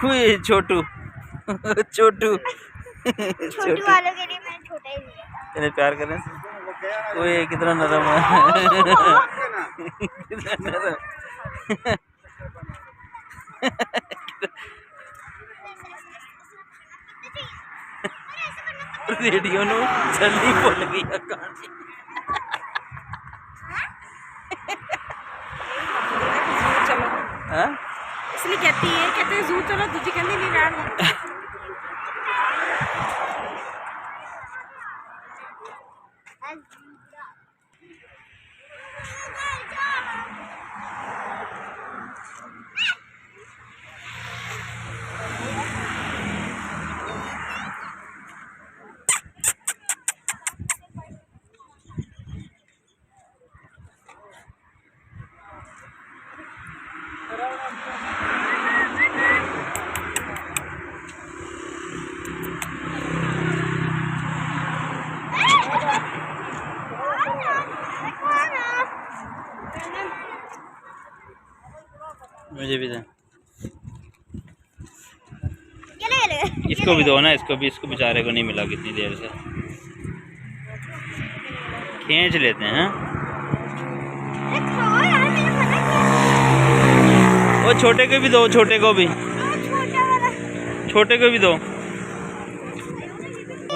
कोई छोटू छोटू छोटू वालों के लिए मैंने छोटा ही लिया। तेरे प्यार करें कोई कितना नरम है कितना नरम रेडियो नु जल्दी भुल गई कहानी इसलिए कहती है कहते जू चलो दूजी कहती नहीं रहना मुझे भी दे इसको भी दो ना इसको बेचारे को नहीं मिला कितनी देर से खींच लेते हैं वो छोटे को भी दो छोटे को भी दो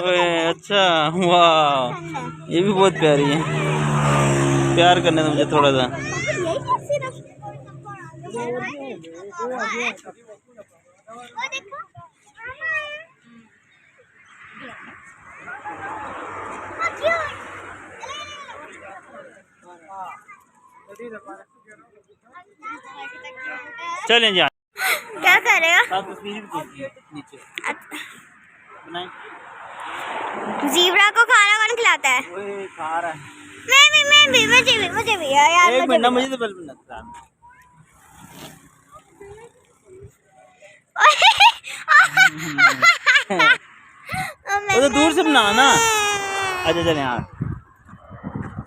ओए अच्छा वाह ये भी बहुत प्यारी है प्यार करने दो मुझे थोड़ा सा चलें जा क्या करेगा नीचे जीब्रा को खाना कौन खिलाता है? ओए खा रहा है मुझे भी यार एक मिनट मुझे तो बल्ब लगता वो तो दूर से बना ना अच्छा चले यार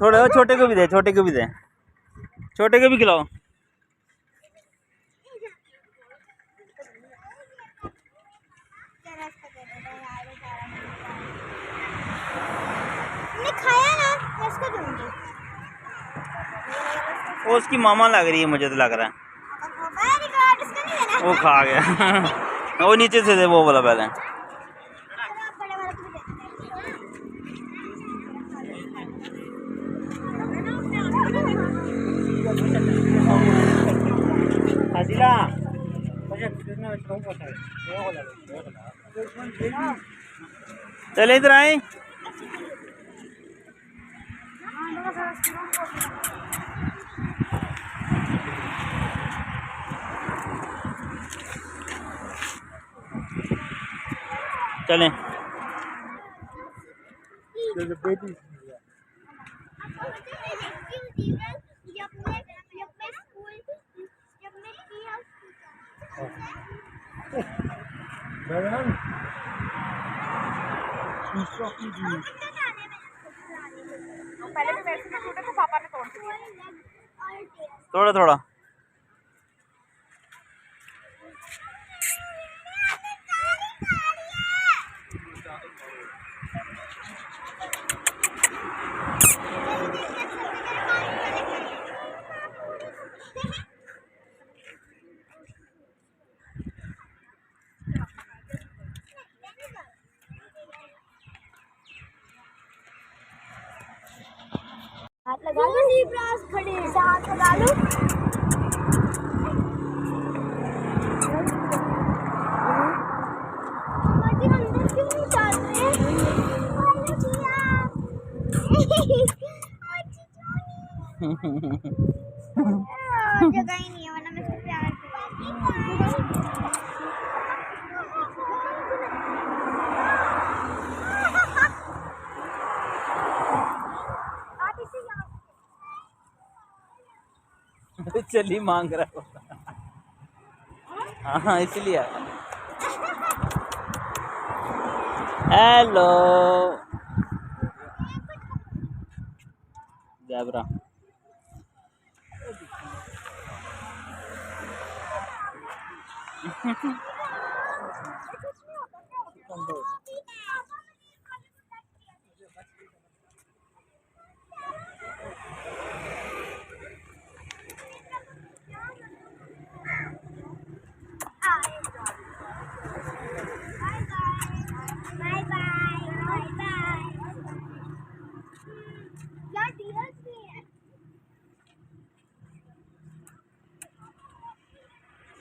थोड़े छोटे को भी दे छोटे को भी खिलाओ वो उसकी मामा लग रही है मुझे तो लग रहा है वो खा गया वो नीचे से दे वो वाला पहले चले इधर आए चलें पहले भी वैसे तो छोटे थे पापा ने तोड़ दिया थोड़ा थोड़ा हाथ लगा लो ज़ीब्रास खड़े हाथ लगा लो मम्मी अंदर क्यों नहीं चल रहे जगह ही नहीं है वरना मैं इसको प्यार चली मांग रहा हाँ इसलिए हेलो ज़ेब्रा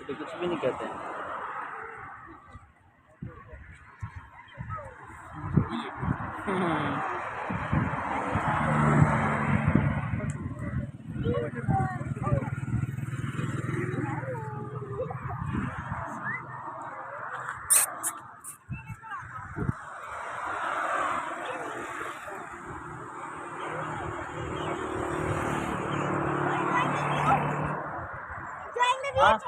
तो कुछ भी नहीं कहते हैं।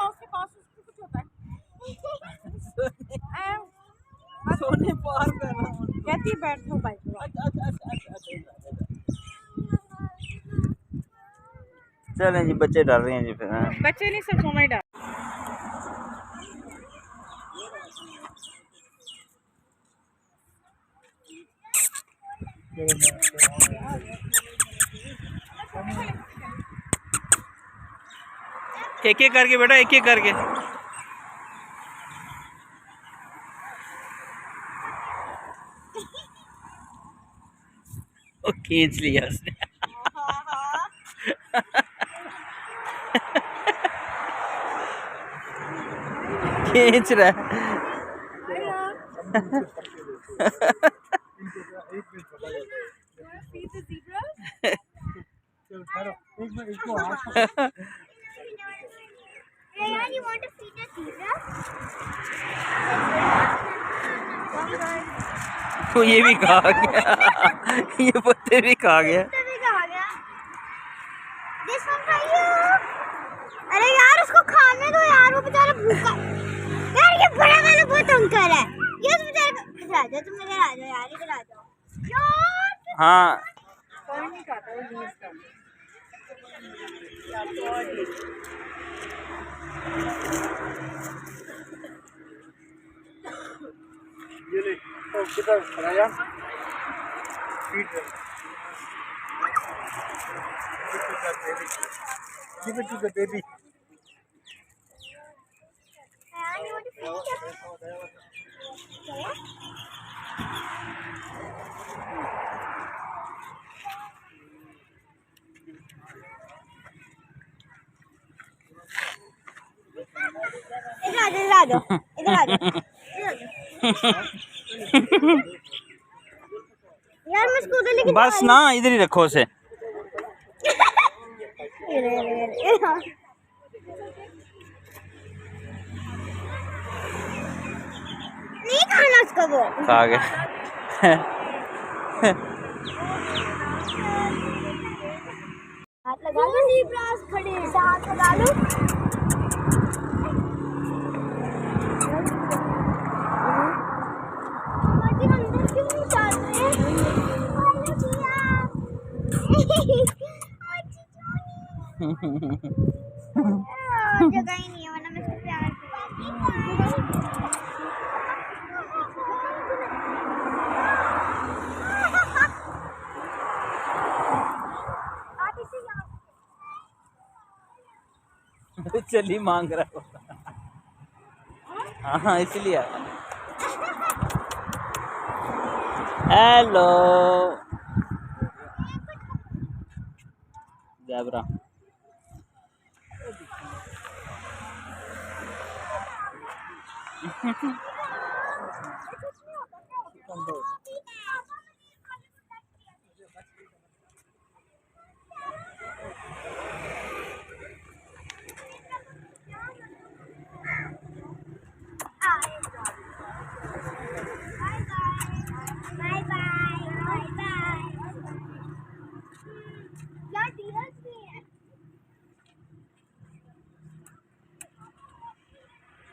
उसके पास उसको कुछ होता है। सोने पार करना कहती है बैठो बाइक में। चलें जी, बच्चे डर रहे हैं जी फिर। बच्चे नहीं, सिर्फ सोना ही डाल। एक एक करके बेटा, एक एक करके। ओ खींच लिया उसने। खींच रहा है। You want to feed a zebra? वो ये भी खा गया। ये पत्ते भी खा गया। This one for you. अरे यार उसको खाने दो यार, वो बेचारा भूखा। यार ये बड़ा वाला बहुत तंग कर रहा है। ये उस बेचारे को इधर आ जाओ, तुम इधर आ जाओ यार, इधर आ जाओ यार। हाँ कोई नहीं खाता, वो नहीं इसका। ये ले तो किधर राया फीड है। Give it to the baby. You want to feed इधर आ जाओ, इधर आ जाओ, इधर आ जाओ। यार मैं स्कूटर लेके बस ना, इधर ही रखो उसे। नहीं खाना उसका, वो खा गया। हाथ लगा लो, ज़ीब्रास खड़े हैं, हाथ लगा लो। मम्मी अंदर क्यों नहीं चल रहे जगह ही नहीं है, वरना मैं इसको प्यार चली मांग रहा है। हाँ इसलिए। Hello zebra.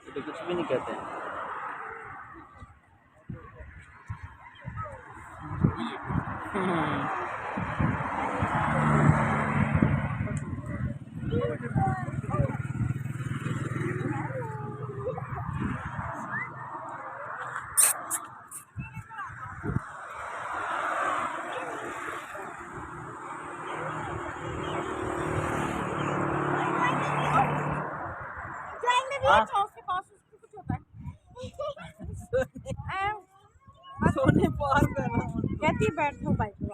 तो कुछ भी नहीं कहते हैं। हाँ? अच्छा उसके पास उसको कुछ होता है सोने पार करना कहती है बैठो बाइक पे।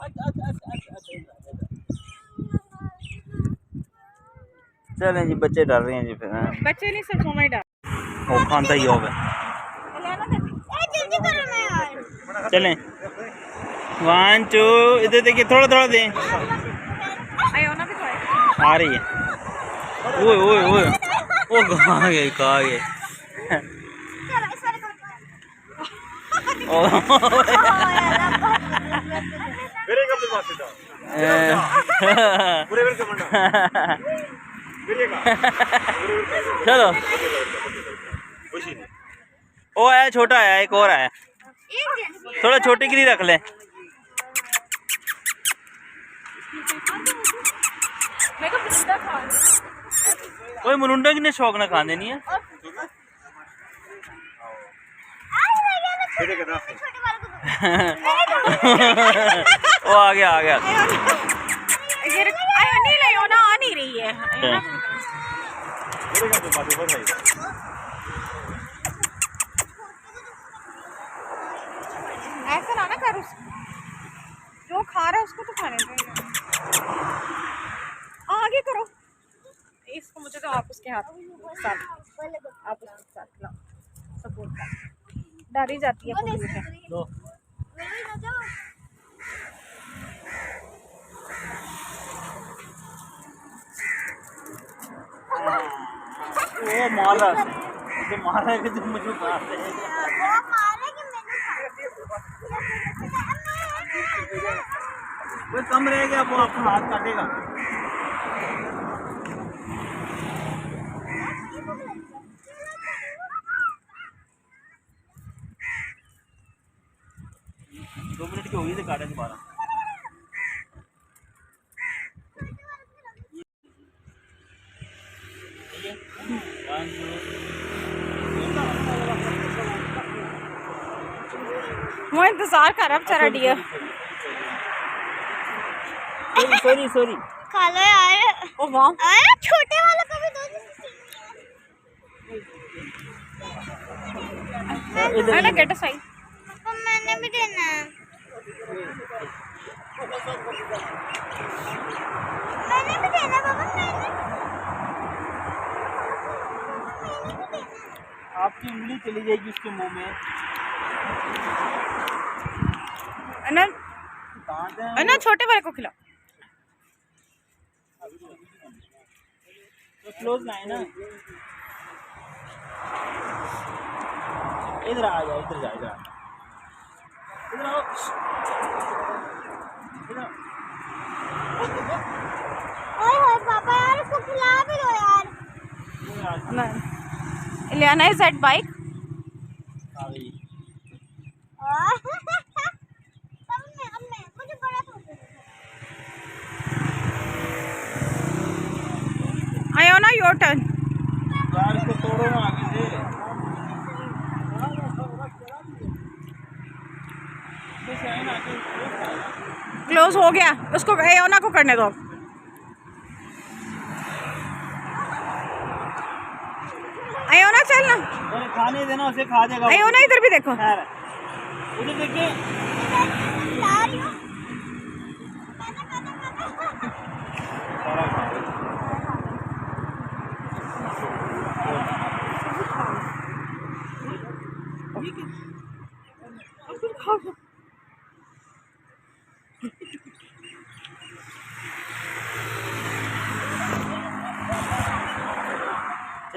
चलें जी, बच्चे डर रहे हैं जी फिर। हाँ। बच्चे नहीं सिर्फ हमें डर वो खानता ही होगा। लेना देती जल्दी करो ना यार। चलें 1 2 इधर देखिए, थोड़ा थोड़ा दें। आयो ना भी तो है। आ रही है। ओए ओए ओए, वो कहाँ गए कहाँ गए। चलो इस वाले को ಬೇರೆ ಕಬ್ಬು ಮಾಸಿದ पूरे बेर कमंडा चलो, खुशी वो आया छोटा आया, एक और आया, थोड़ा छोटे के लिए रख ले। मेरे को पिस्ता खा कोई मरुंडा की ने शौक ना खाने नहीं है। ಬೇರೆ ಕದ छोटे वाले को दो। वो आ गया आ गया। ये आयो नहीं लायो ना आ नहीं रही है। ಬೇರೆ ಕಬ್ಬು ಮಾಸಿ ಬರ है ऐसा ना कर उसको, जो खा रहा है उसको तो खाने दो। आगे करो इसको, मुझे तो आप उसके हाथ साथ, आप उसके साथ खिलाओ, सपोर्ट कर। डर ही जाती है कुत्ते से। लो वो मारा, जो मारा है कि तुम मुझे मारते हैं। वो मारेगी मैंने वो कम रहेगा, वो आपका हाथ काटेगा। दो मिनट की होगी तो काटे दोबारा। वो इंतजार कर अब चरा डियर। Sorry sorry. खा लो यार। ओ वाह, अरे छोटे वाले को भी दो। मैंने गेट सही। पापा मैंने भी देना है। मैंने भी देना पापा, मैंने भी देना। आपकी उंगली चली जाएगी उसके मुंह में। ना छोटे वाले को खिलाओ। तो क्लोज ना है ना। इधर आ जा, इधर जा, इधर आ, इधर आओ, इधर आओ। ओए पापा यार इसको खिला भी दो यार। इधर आ जा। Ileana is at bike. आ गई। अब मैं मुझे बड़ा फोटो। आयो ना योर टर्न। यार इसको तोड़ो ना आगे से। क्लोज हो गया, उसको एयोना को करने दो। एयोना चल ना, अरे खाने देना, उसे खा जाएगा। एयोना इधर भी देखो। खैर, उधर देखिए। ला रही हूँ। सारा खा गई।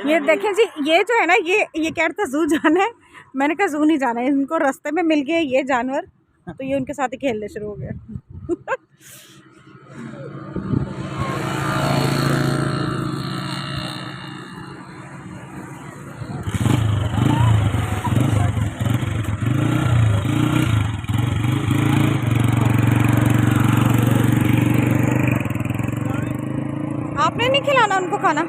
ये देखें जी, ये जो है ना, ये कह रहा था जू जाना है। मैंने कहा जू नहीं जाना है, इनको रास्ते में मिल गए ये जानवर, तो ये उनके साथ ही खेलने शुरू हो गया। आपने नहीं खिलाना उनको खाना?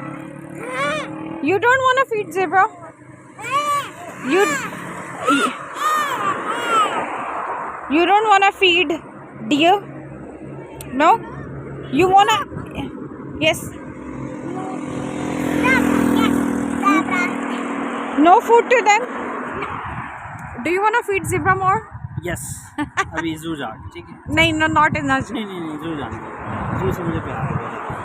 You don't want to feed zebra? You don't want to feed deer? No? You want to? Yes. Yes. No food to them. Do you want to feed zebra more? Yes अभी जू जा ठीक है नहीं, no, not in the zoo. नहीं जू जाएंगे जू से मुझे प्यार है